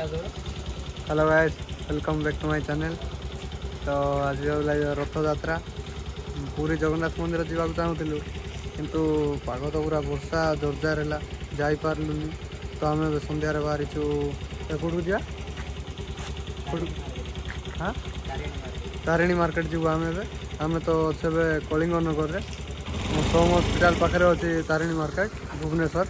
Hello guys, welcome back to my channel. तो आज रथ यात्रा पूरी जगन्नाथ मंदिर जावाक चाहूँ किंतु पाग तो पूरा वर्षा जोरजार है जापारूनी। तो आम सन्धार बाहरी कौटू जा हाँ तारिणी मार्केट जीव आम तो अच्छे कलिंग नगर में सोम हॉस्पिटल पाखे अच्छी तारिणी मार्केट भुवनेश्वर।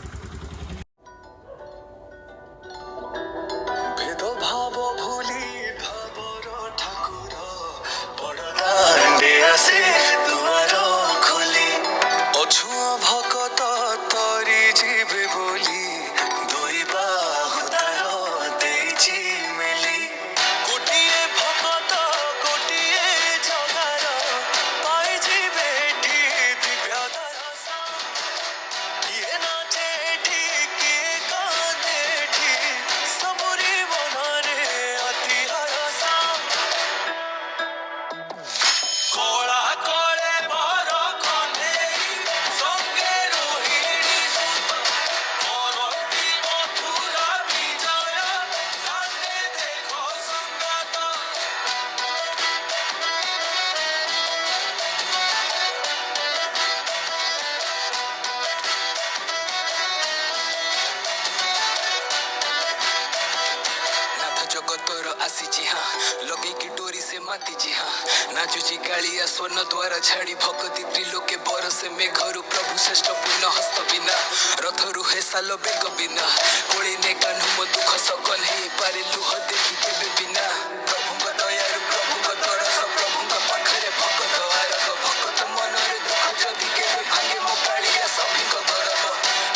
जगतर आसी हाँ लगे की डोरी से माती हाँ नाचुची कालिया स्वर्ण द्वारा छाड़ी भक्ति त्रिलोके बरसे में घरु प्रभु श्रेष्ठ पूर्ण हस्त बिना रथरु हे साल बेग बिना कोड़ी ने कान्हु मो दुख सकन हे पारे लुह देखी केबे बिना प्रभु दयारु प्रभु तरस प्रभु पाखरे भक्त आरग भक्त मनरे दुख जदि केबे भांगे मो कालिया सभी को धरब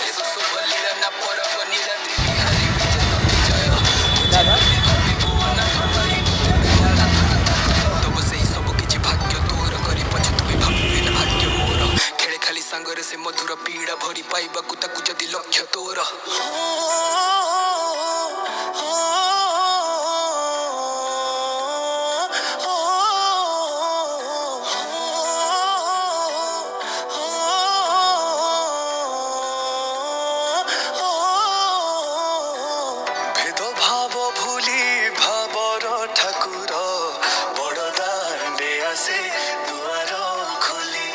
एसु शुभ लीला ना परब नीलाद्री बिहारी विजय दादा सांगरे से मधुर पीड़ा भरी पाइबा ताकू जदि लक्ष्य तोर भेद भाव भूली भावर ठाकुर बड़ दांडे आसे दुआर खोली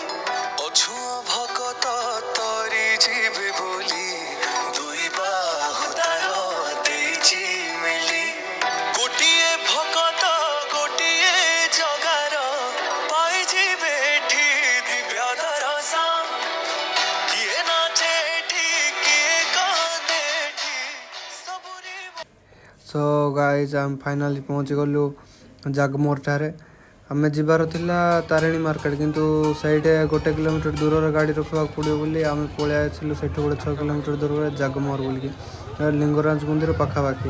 अछुआ भगत तरी जीवे बोली दुई बाहु तार देइछि मिली गोटिए भगत गोटिए जगार पाई जीवे एठी दिव्य दरसा किए नाचे एठी किए कांदे एठी सबुरी। सो गाइज आम फाइनाली पहुँची गलु जागमोर ठारे। आम जीवार थिला तारिणी मार्केट किंतु साइड 1 किलोमीटर दूर गाड़ी रखा पड़ो बोली आम पलि आसलु से 6 किलोमीटर दूर जागमोर बोलिकी लिंगराज मंदिर पाखापाखि।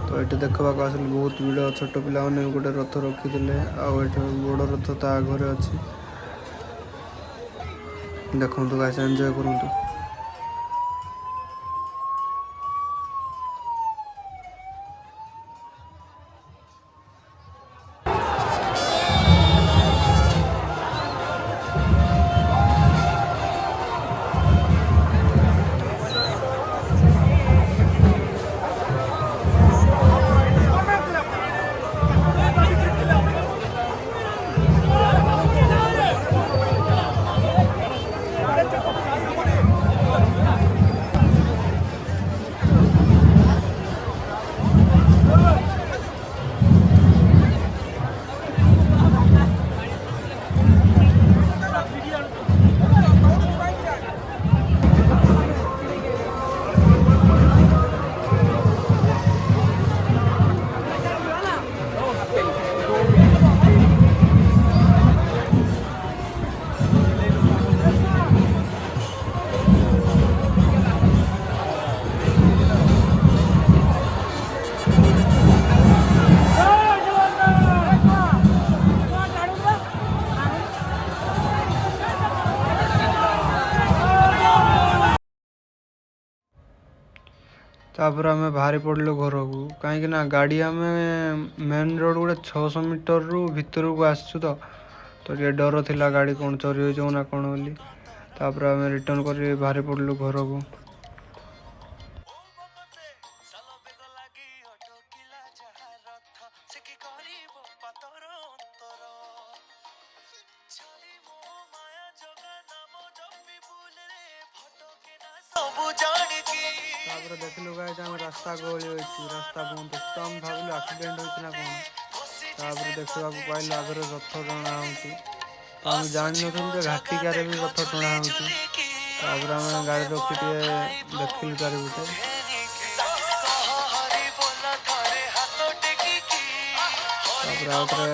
तो ये देखा आसल बहुत भिड़ छोट पिला गोटे रथ रखी बड़ रथ ता घरे अच्छी देखु गाइस एंजॉय करूँ। तापर आम बाहरी पड़लु घर को कहीं गाड़ी आम मेन रोड गोटे 600 मीटर रु भितर को आसचु तो ये डर थिला गाड़ी कौन चोरी हो ना कौन बोली। तापर आम रिटर्न कर बाहरी पड़लु घर को। ତାପରେ ଦେଖିଲୁ ଗାଇଜ ଆମେ ରାସ୍ତା ଗହଳି ହୋଇଛି, ରାସ୍ତା ବନ୍ଦ ଅଛି, ତ ଆମେ ଭାବିଲୁ ଆକ୍ସିଡେଣ୍ଟ ହୋଇଛି ନା କ'ଣ। ତାପରେ ଦେଖିବାକୁ ପାଇଲୁ ଆଗରେ ରଥ ଟଣା ହେଉଛି, ତ ଆମେ ଜାଣିନଥିଲୁ ଯେ ଘାଟିକାରେ ବି ରଥ ଟଣା ହେଉଛି। ତାପରେ ଆମେ ଗାଡ଼ି ରଖି ଟିକେ ଦେଖିଲୁ ଚାରିପଟେ। ତାପରେ ଆଉ ଥରେ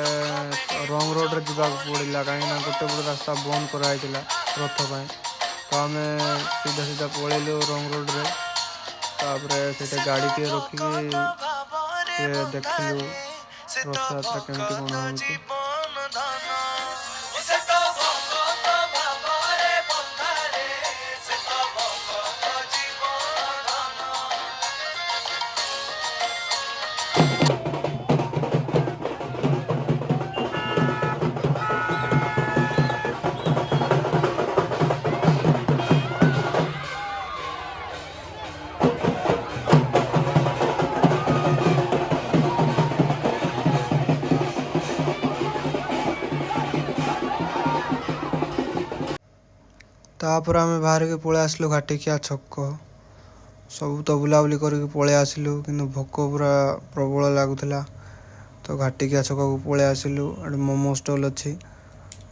ରଙ୍ଗ ରୋଡ଼ରେ ଯିବାକୁ ପଡ଼ିଲା, କାହିଁକିନା ଗୋଟେ ପଟେ ରାସ୍ତା ବନ୍ଦ କରାହେଇଥିଲା ରଥ ପାଇଁ। ତ ଆମେ ସିଧା ସିଧା ପଳେଇଲୁ ରଙ୍ଗ ରୋଡ଼ରେ। ତାପରେ ସେଇଟା ଗାଡ଼ିଟିଏ ରଖିକି ଟିକେ ଦେଖିଲୁ ରଥଯାତ୍ରା କେମିତି କ'ଣ ହେଉଛି। ତାପରେ ଆମେ ବାହାରିକି ପଳେଇ ଆସିଲୁ ଘାଟିକିଆ ଛକ। ସବୁ ତ ବୁଲାବୁଲି କରିକି ପଳେଇ ଆସିଲୁ, କିନ୍ତୁ ଭୋକ ପୁରା ପ୍ରବଳ ଲାଗୁଥିଲା। ତ ଘାଟିକିଆ ଛକକୁ ପଳେଇ ଆସିଲୁ। ଏଠି ମୋମୋ ଷ୍ଟଲ୍ ଅଛି,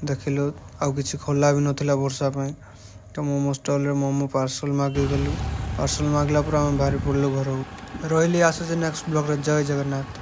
ଦେଖିଲୁ। ଆଉ କିଛି ଖୋଲା ବି ନଥିଲା ବର୍ଷା ପାଇଁ, ତ ମୋମୋ ଷ୍ଟଲ୍ରେ ମୋମୋ ପାର୍ସଲ୍ ମାଗିଦେଲୁ। ପାର୍ସଲ୍ ମାଗିଲା ପରେ ଆମେ ବାହାରି ପଡ଼ିଲୁ ଘରକୁ। ରହିଲି, ଆସୁଛି ନେକ୍ସଟ ବ୍ଲଗ୍ରେ। ଜୟ ଜଗନ୍ନାଥ।